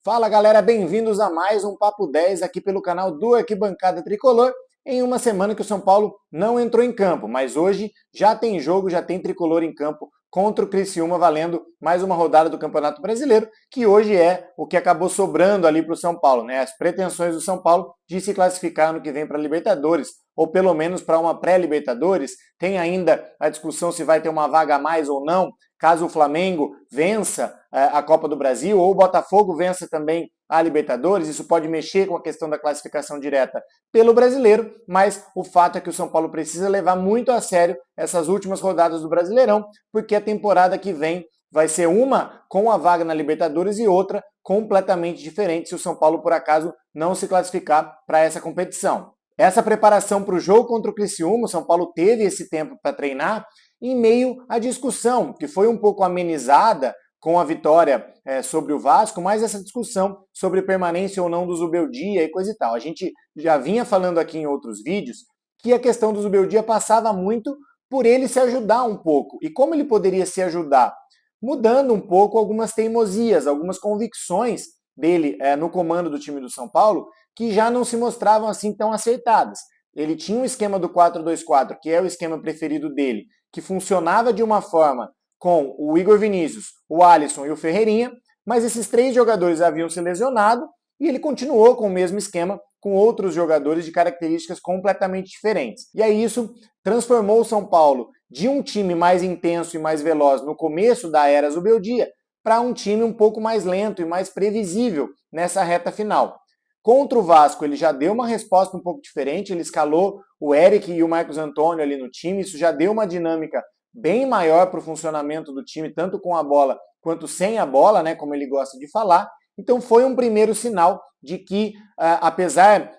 Fala galera, bem-vindos a mais um Papo 10 aqui pelo canal do Arquibancada Tricolor, em uma semana que o São Paulo não entrou em campo, mas hoje já tem jogo, já tem Tricolor em campo contra o Criciúma, valendo mais uma rodada do Campeonato Brasileiro, que hoje é o que acabou sobrando ali para o São Paulo, né? As pretensões do São Paulo de se classificar no que vem para a Libertadores, ou pelo menos para uma pré-Libertadores. Tem ainda a discussão se vai ter uma vaga a mais ou não, caso o Flamengo vença a Copa do Brasil ou o Botafogo vença também a Libertadores. Isso pode mexer com a questão da classificação direta pelo Brasileiro, mas o fato é que o São Paulo precisa levar muito a sério essas últimas rodadas do Brasileirão, porque a temporada que vem vai ser uma com a vaga na Libertadores e outra completamente diferente se o São Paulo, por acaso, não se classificar para essa competição. Essa preparação para o jogo contra o Criciúma, o São Paulo teve esse tempo para treinar em meio à discussão, que foi um pouco amenizada com a vitória sobre o Vasco, mas essa discussão sobre permanência ou não do Zubeldia e coisa e tal. A gente já vinha falando aqui em outros vídeos que a questão do Zubeldia passava muito por ele se ajudar um pouco. E como ele poderia se ajudar? Mudando um pouco algumas teimosias, algumas convicções dele no comando do time do São Paulo, que já não se mostravam assim tão acertadas. Ele tinha um esquema do 4-2-4, que é o esquema preferido dele, que funcionava de uma forma com o Igor Vinícius, o Alisson e o Ferreirinha, mas esses três jogadores haviam se lesionado e ele continuou com o mesmo esquema com outros jogadores de características completamente diferentes. E aí isso transformou o São Paulo de um time mais intenso e mais veloz no começo da era Zubeldia para um time um pouco mais lento e mais previsível nessa reta final. Contra o Vasco, ele já deu uma resposta um pouco diferente, ele escalou o Eric e o Marcos Antônio ali no time, isso já deu uma dinâmica bem maior para o funcionamento do time, tanto com a bola quanto sem a bola, né, como ele gosta de falar. Então foi um primeiro sinal de que, apesar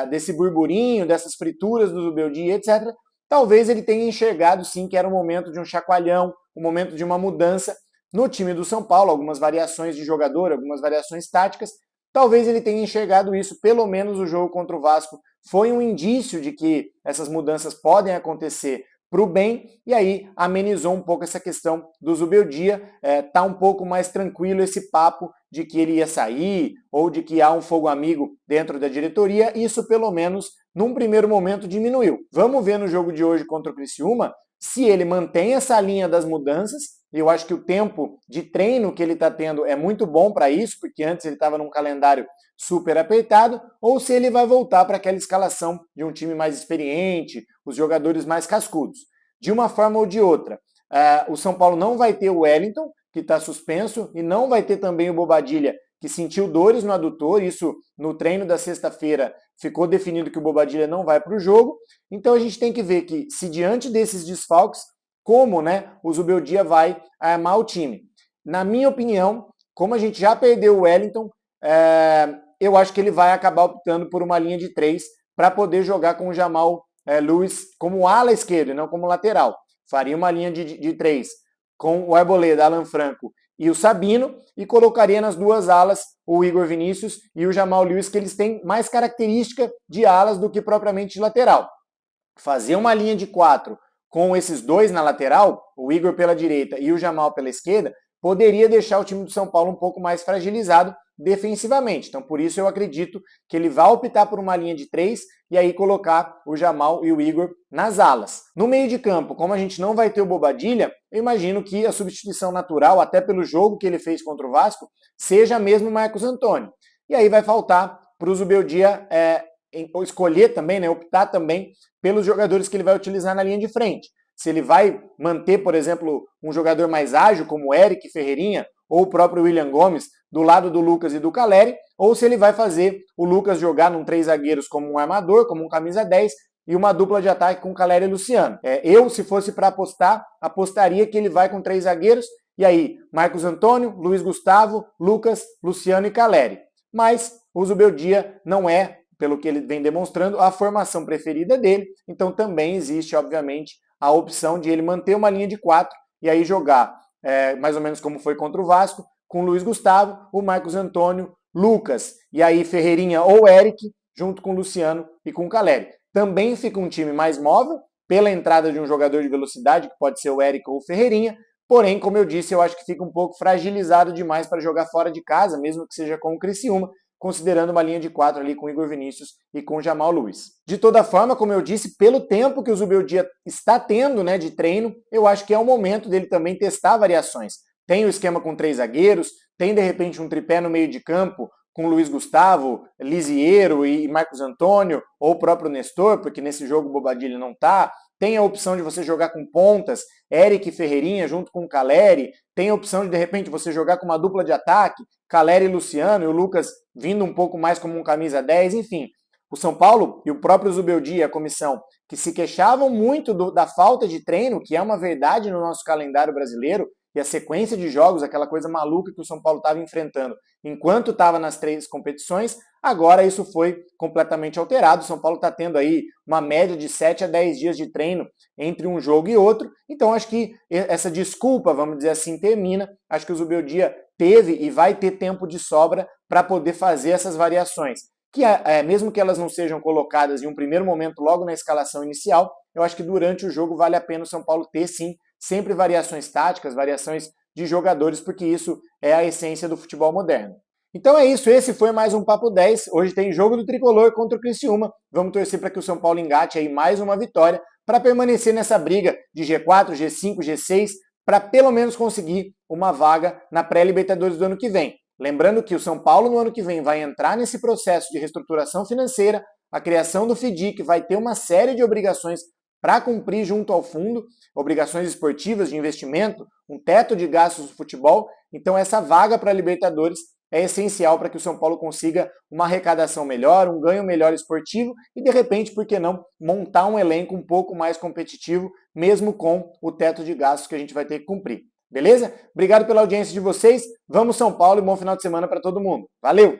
desse burburinho, dessas frituras do Zubeldia, etc., talvez ele tenha enxergado sim que era o momento de um chacoalhão, o momento de uma mudança no time do São Paulo, algumas variações de jogador, algumas variações táticas. Talvez ele tenha enxergado isso, pelo menos o jogo contra o Vasco foi um indício de que essas mudanças podem acontecer para o bem, e aí amenizou um pouco essa questão do Zubeldia, tá um pouco mais tranquilo esse papo de que ele ia sair, ou de que há um fogo amigo dentro da diretoria, isso pelo menos num primeiro momento diminuiu. Vamos ver no jogo de hoje contra o Criciúma se ele mantém essa linha das mudanças. Eu acho que o tempo de treino que ele está tendo é muito bom para isso, porque antes ele estava num calendário super apertado, ou se ele vai voltar para aquela escalação de um time mais experiente, os jogadores mais cascudos. De uma forma ou de outra, o São Paulo não vai ter o Wellington, que está suspenso, e não vai ter também o Bobadilha, que sentiu dores no adutor. Isso no treino da sexta-feira ficou definido que o Bobadilha não vai para o jogo. Então a gente tem que ver que, se diante desses desfalques, como, né, o Zubeldia vai armar o time. Na minha opinião, como a gente já perdeu o Wellington, eu acho que ele vai acabar optando por uma linha de 3 para poder jogar com o Jamal Lewis como ala esquerdo e não como lateral. Faria uma linha de 3 com o Arboleda, Alan Franco e o Sabino, e colocaria nas duas alas o Igor Vinícius e o Jamal Lewis, que eles têm mais característica de alas do que propriamente de lateral. Fazer uma linha de 4 com esses dois na lateral, o Igor pela direita e o Jamal pela esquerda, poderia deixar o time do São Paulo um pouco mais fragilizado defensivamente. Então, por isso eu acredito que ele vai optar por uma linha de 3 e aí colocar o Jamal e o Igor nas alas. No meio de campo, como a gente não vai ter o Bobadilha, eu imagino que a substituição natural, até pelo jogo que ele fez contra o Vasco, seja mesmo o Marcos Antônio. E aí vai faltar para o Zubeldia escolher também, né, optar também pelos jogadores que ele vai utilizar na linha de frente. Se ele vai manter, por exemplo, um jogador mais ágil, como o Eric Ferreirinha, ou o próprio William Gomes, do lado do Lucas e do Caleri, ou se ele vai fazer o Lucas jogar num 3 zagueiros como um armador, como um camisa 10, e uma dupla de ataque com Caleri e Luciano. Eu, se fosse para apostar, apostaria que ele vai com 3 zagueiros, e aí Marcos Antônio, Luiz Gustavo, Lucas, Luciano e Caleri. Mas o Zubeldia não é, pelo que ele vem demonstrando, a formação preferida dele, então também existe, obviamente, a opção de ele manter uma linha de 4 e aí jogar, mais ou menos como foi contra o Vasco, com o Luiz Gustavo, o Marcos Antônio, Lucas, e aí Ferreirinha ou Eric, junto com o Luciano e com o Caleri. Também fica um time mais móvel, pela entrada de um jogador de velocidade, que pode ser o Eric ou o Ferreirinha, Porém, como eu disse, eu acho que fica um pouco fragilizado demais para jogar fora de casa, mesmo que seja com o Criciúma, considerando uma linha de 4 ali com o Igor Vinícius e com o Jamal Lewis. De toda forma, como eu disse, pelo tempo que o Zubeldia está tendo, né, de treino, eu acho que é o momento dele também testar variações. Tem o esquema com 3 zagueiros, tem de repente um tripé no meio de campo com Luiz Gustavo, Lisiero e Marcos Antônio, ou o próprio Nestor, porque nesse jogo o Bobadilha não tá. Tem a opção de você jogar com pontas, Eric e Ferreirinha junto com o Caleri. Tem a opção de repente, você jogar com uma dupla de ataque, Caleri e Luciano, e o Lucas vindo um pouco mais como um camisa 10, enfim. O São Paulo e o próprio Zubeldia, a comissão, que se queixavam muito da falta de treino, que é uma verdade no nosso calendário brasileiro, e a sequência de jogos, aquela coisa maluca que o São Paulo estava enfrentando enquanto estava nas 3 competições, agora isso foi completamente alterado. O São Paulo está tendo aí uma média de 7 a 10 dias de treino entre um jogo e outro, então acho que essa desculpa, vamos dizer assim, termina. Acho que o Zubeldia teve e vai ter tempo de sobra para poder fazer essas variações, que mesmo que elas não sejam colocadas em um primeiro momento logo na escalação inicial, eu acho que durante o jogo vale a pena o São Paulo ter sim sempre variações táticas, variações de jogadores, porque isso é a essência do futebol moderno. Então é isso, esse foi mais um Papo 10. Hoje tem jogo do Tricolor contra o Criciúma. Vamos torcer para que o São Paulo engate aí mais uma vitória para permanecer nessa briga de G4, G5, G6, para pelo menos conseguir uma vaga na pré-Libertadores do ano que vem. Lembrando que o São Paulo no ano que vem vai entrar nesse processo de reestruturação financeira, a criação do FIDIC vai ter uma série de obrigações para cumprir junto ao fundo, obrigações esportivas de investimento, um teto de gastos do futebol. Então essa vaga para a Libertadores é essencial para que o São Paulo consiga uma arrecadação melhor, um ganho melhor esportivo e, de repente, por que não, montar um elenco um pouco mais competitivo, mesmo com o teto de gastos que a gente vai ter que cumprir. Beleza? Obrigado pela audiência de vocês. Vamos São Paulo e bom final de semana para todo mundo. Valeu!